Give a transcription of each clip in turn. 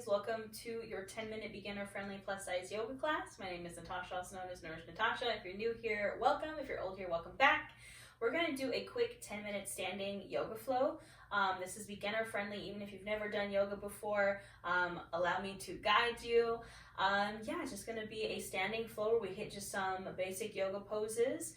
guys, welcome to your 10-minute beginner-friendly plus-size yoga class. My name is Natasha, also known as Nourish Natasha. If you're new here, welcome. If you're old here, welcome back. We're going to do a quick 10-minute standing yoga flow. This is beginner-friendly, even if you've never done yoga before. Allow me to guide you. It's just going to be a standing flow where we hit just some basic yoga poses.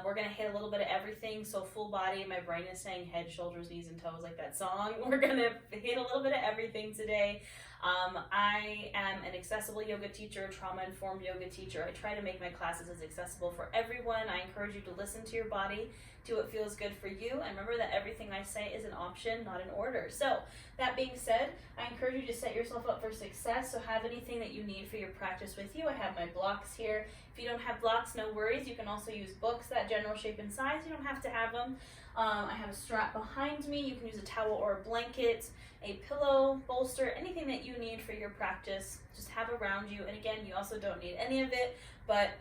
We're going to hit a little bit of everything, so full body. My brain is saying head, shoulders, knees, and toes like that song. We're going to hit a little bit of everything today. I am an accessible yoga teacher, trauma-informed yoga teacher. I try to make my classes as accessible for everyone. I encourage you to listen to your body, do what feels good for you, and remember that everything I say is an option, not an order. So, that being said, I encourage you to set yourself up for success, so have anything that you need for your practice with you. I have my blocks here. If you don't have blocks, no worries. You can also use books that general shape and size. You don't have to have them. I have a strap behind me. You can use a towel or a blanket, a pillow, bolster, anything that you need for your practice. Just have around you. And again, you also don't need any of it, but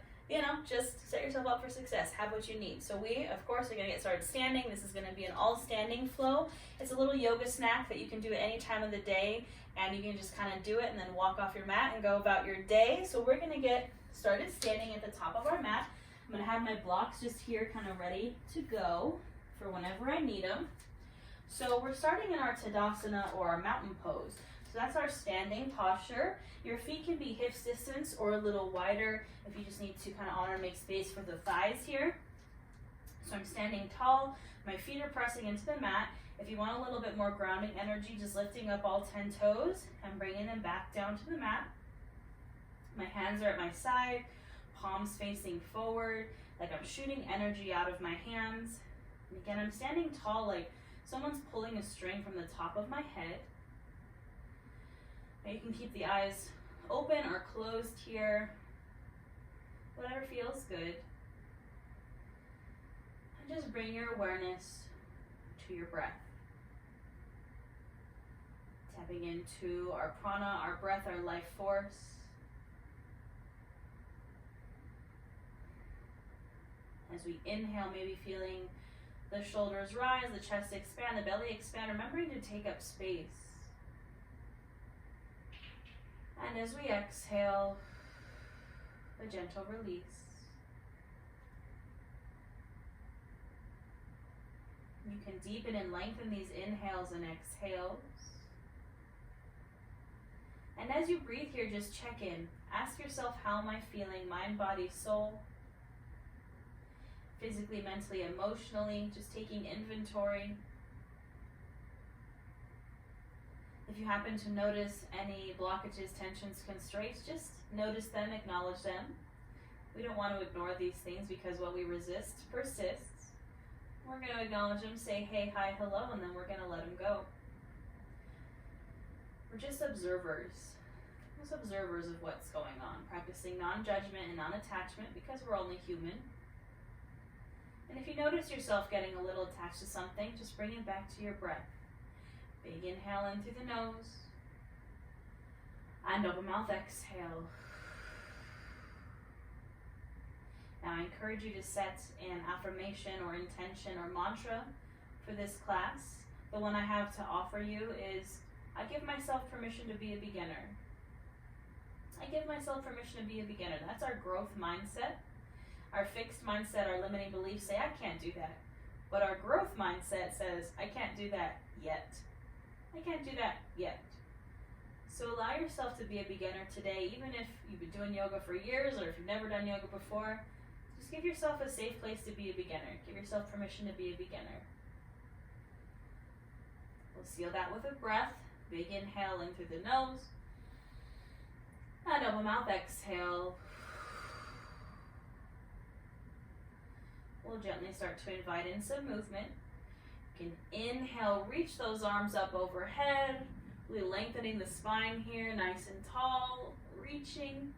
just set yourself up for success. Have what you need. So we, of course, are going to get started standing. This is going to be an all standing flow. It's a little yoga snack that you can do at any time of the day, and you can just kind of do it and then walk off your mat and go about your day. So we're going to get started standing at the top of our mat. I'm going to have my blocks just here kind of ready to go for whenever I need them. So we're starting in our Tadasana, or our mountain pose. So that's our standing posture. Your feet can be hips distance or a little wider if you just need to kind of honor and make space for the thighs here. So I'm standing tall, my feet are pressing into the mat. If you want a little bit more grounding energy, just lifting up all 10 toes and bringing them back down to the mat. My hands are at my side, palms facing forward, like I'm shooting energy out of my hands. And again, I'm standing tall like someone's pulling a string from the top of my head. Now you can keep the eyes open or closed here, whatever feels good. And just bring your awareness to your breath. Tapping into our prana, our breath, our life force. As we inhale, maybe feeling the shoulders rise, the chest expand, the belly expand, remembering to take up space. And as we exhale, a gentle release. You can deepen and lengthen these inhales and exhales. And as you breathe here, just check in. Ask yourself, how am I feeling? Mind, body, soul. Physically, mentally, emotionally, just taking inventory. If you happen to notice any blockages, tensions, constraints, just notice them, acknowledge them. We don't want to ignore these things because what we resist persists. We're going to acknowledge them, say hey, hi, hello, and then we're going to let them go. We're just observers. Just observers of what's going on, practicing non-judgment and non-attachment because we're only human. And if you notice yourself getting a little attached to something, just bring it back to your breath. Big inhale in through the nose. And open mouth, exhale. Now I encourage you to set an affirmation or intention or mantra for this class. The one I have to offer you is, I give myself permission to be a beginner. I give myself permission to be a beginner. That's our growth mindset. Our fixed mindset, our limiting beliefs say, I can't do that. But our growth mindset says, I can't do that yet. I can't do that yet. So allow yourself to be a beginner today, even if you've been doing yoga for years or if you've never done yoga before. Just give yourself a safe place to be a beginner. Give yourself permission to be a beginner. We'll seal that with a breath. Big inhale in through the nose. And open mouth, exhale. We'll gently start to invite in some movement. You can inhale, reach those arms up overhead, really lengthening the spine here, nice and tall, reaching.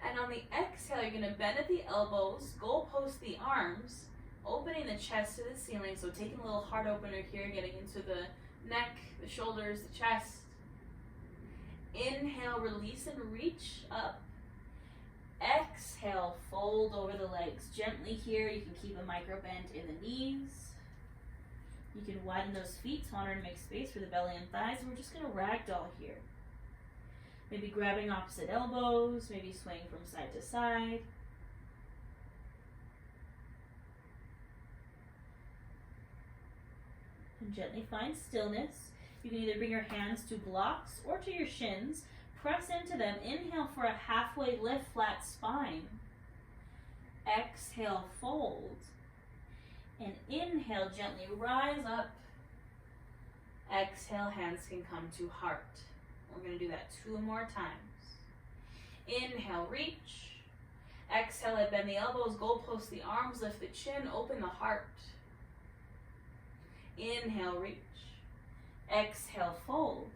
And on the exhale, you're going to bend at the elbows, goalpost the arms, opening the chest to the ceiling. So taking a little heart opener here, getting into the neck, the shoulders, the chest. Inhale, release and reach up. Exhale, fold over the legs. Gently here, you can keep a micro bend in the knees. You can widen those feet in order to make space for the belly and thighs. We're just going to ragdoll here. Maybe grabbing opposite elbows, maybe swaying from side to side. And gently find stillness. You can either bring your hands to blocks or to your shins. Press into them. Inhale for a halfway lift, flat spine. Exhale, fold. And inhale, gently rise up. Exhale, hands can come to heart. We're going to do that 2 more times. Inhale, reach. Exhale, I bend the elbows, goalpost the arms, lift the chin, open the heart. Inhale, reach. Exhale, fold.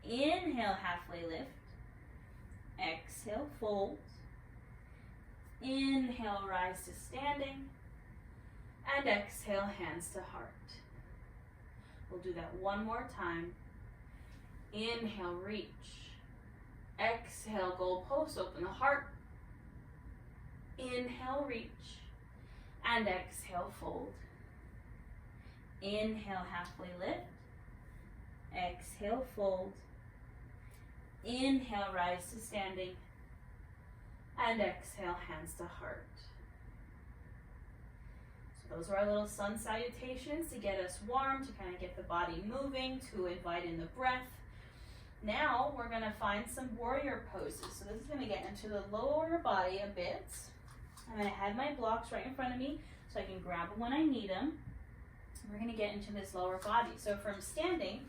Inhale, halfway lift. Exhale, fold. Inhale, rise to standing. And exhale, hands to heart. We'll do that 1 more time. Inhale, reach. Exhale, goalpost, open the heart. Inhale, reach. And exhale, fold. Inhale, halfway lift. Exhale, fold. Inhale, rise to standing. And exhale, hands to heart. So those are our little sun salutations to get us warm, to kind of get the body moving, to invite in the breath. Now we're going to find some warrior poses. So this is going to get into the lower body a bit. I'm going to have my blocks right in front of me so I can grab them when I need them. We're going to get into this lower body. So from standing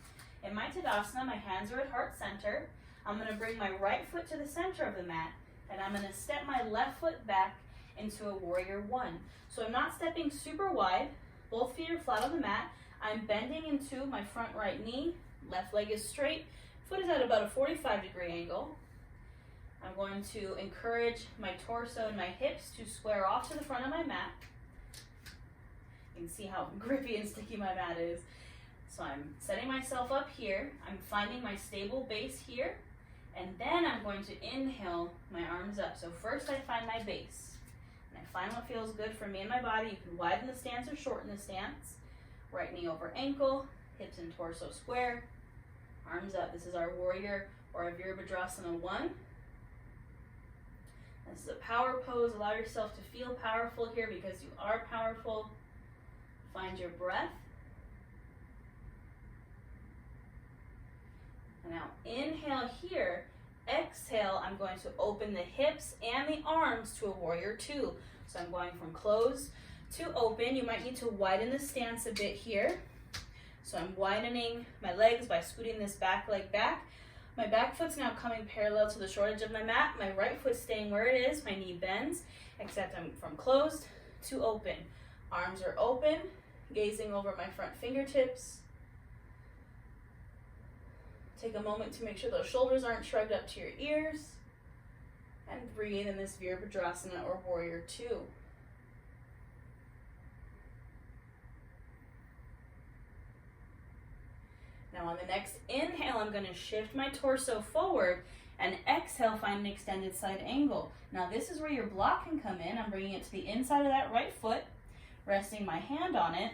in my Tadasana, my hands are at heart center. I'm going to bring my right foot to the center of the mat, and I'm going to step my left foot back into a warrior 1. So I'm not stepping super wide. Both feet are flat on the mat. I'm bending into my front right knee. Left leg is straight. Foot is at about a 45-degree angle. I'm going to encourage my torso and my hips to square off to the front of my mat. You can see how grippy and sticky my mat is. So I'm setting myself up here. I'm finding my stable base here. And then I'm going to inhale my arms up. So first I find my base. And I find what feels good for me and my body. You can widen the stance or shorten the stance. Right knee over ankle, hips and torso square. Arms up. This is our warrior or a Virabhadrasana 1. This is a power pose. Allow yourself to feel powerful here because you are powerful. Find your breath. And now inhale here. Exhale, I'm going to open the hips and the arms to a warrior 2. So I'm going from closed to open. You might need to widen the stance a bit here. So I'm widening my legs by scooting this back leg back. My back foot's now coming parallel to the short edge of my mat. My right foot staying where it is. My knee bends, except I'm from closed to open. Arms are open, gazing over my front fingertips. Take a moment to make sure those shoulders aren't shrugged up to your ears. And breathe in this Virabhadrasana or warrior 2. Now on the next inhale, I'm going to shift my torso forward and exhale, find an extended side angle. Now this is where your block can come in. I'm bringing it to the inside of that right foot, resting my hand on it.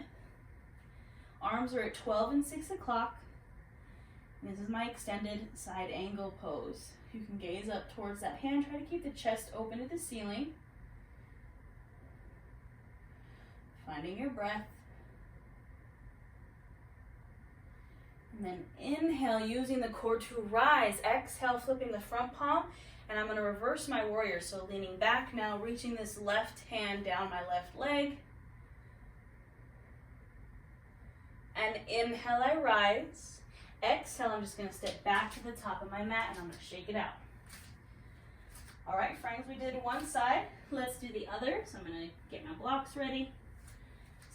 Arms are at 12 and 6 o'clock. This is my extended side angle pose. You can gaze up towards that hand. Try to keep the chest open to the ceiling. Finding your breath. And then inhale, using the core to rise. Exhale, flipping the front palm. And I'm going to reverse my warrior. So leaning back now, reaching this left hand down my left leg. And inhale, I rise. Exhale, I'm just going to step back to the top of my mat and I'm going to shake it out. All right, friends, we did one side. Let's do the other. So I'm going to get my blocks ready.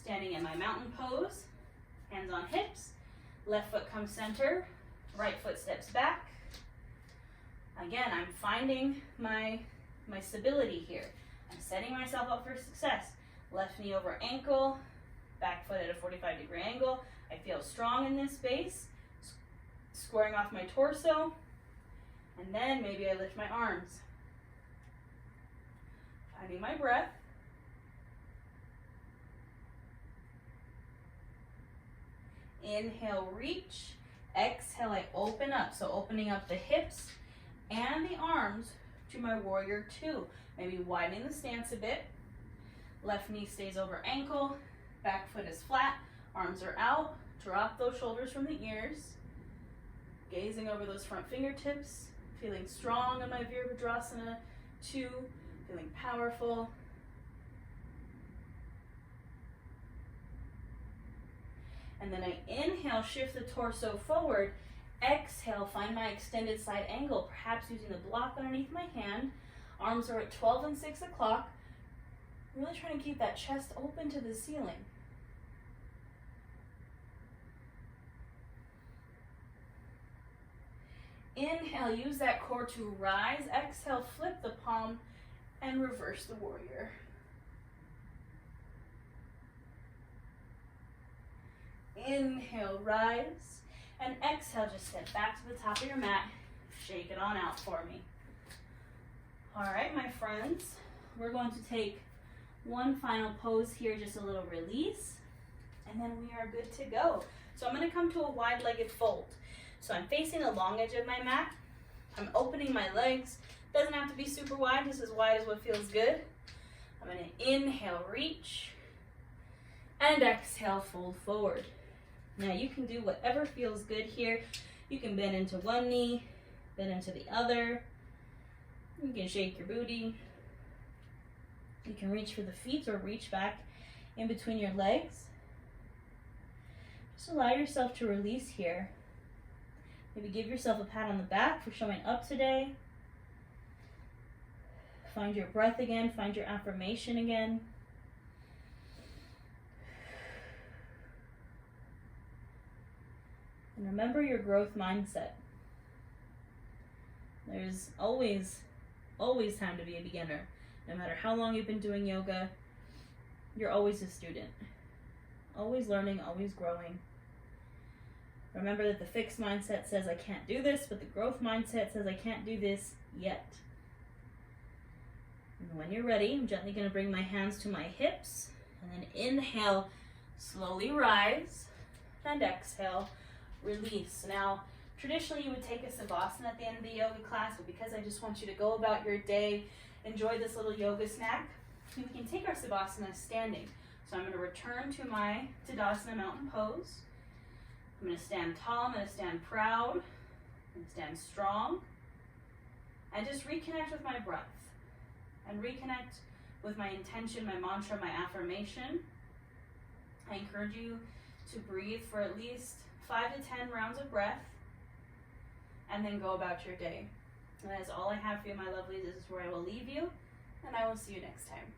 Standing in my mountain pose. Hands on hips. Left foot comes center, right foot steps back. Again, I'm finding my stability here. I'm setting myself up for success. Left knee over ankle, back foot at a 45-degree angle. I feel strong in this base, squaring off my torso, and then maybe I lift my arms. Finding my breath. inhale, reach. Exhale, I open up. So opening up the hips and the arms to my warrior two. Maybe widening the stance a bit. Left knee stays over ankle. Back foot is flat. Arms are out. Drop those shoulders from the ears. Gazing over those front fingertips. Feeling strong in my Virabhadrasana 2. Feeling powerful. And then I inhale, shift the torso forward. Exhale, find my extended side angle, perhaps using the block underneath my hand. Arms are at 12 and 6 o'clock. Really trying to keep that chest open to the ceiling. Inhale, use that core to rise. Exhale, flip the palm and reverse the warrior. Inhale, rise, and exhale, just step back to the top of your mat. Shake it on out for me. All right, my friends, we're going to take one final pose here, just a little release, and then we are good to go. So I'm going to come to a wide-legged fold. So I'm facing the long edge of my mat. I'm opening my legs. Doesn't have to be super wide, just as wide as what feels good. I'm going to inhale, reach, and exhale, fold forward. Now you can do whatever feels good here. You can bend into one knee, bend into the other. You can shake your booty. You can reach for the feet or reach back in between your legs. Just allow yourself to release here. Maybe give yourself a pat on the back for showing up today. Find your breath again, find your affirmation again. And remember your growth mindset. There's always time to be a beginner. No matter how long you've been doing yoga, you're always a student. Always learning, always growing. Remember that the fixed mindset says I can't do this, but the growth mindset says I can't do this yet. And when you're ready, I'm gently going to bring my hands to my hips, and then inhale, slowly rise, and exhale, release. Now, traditionally you would take a savasana at the end of the yoga class, but because I just want you to go about your day, enjoy this little yoga snack, we can take our savasana standing. So I'm going to return to my Tadasana mountain pose. I'm going to stand tall, I'm going to stand proud, I'm going to stand strong, and just reconnect with my breath, and reconnect with my intention, my mantra, my affirmation. I encourage you to breathe for at least 5 to 10 rounds of breath, and then go about your day. And that is all I have for you, my lovelies. This is where I will leave you, and I will see you next time.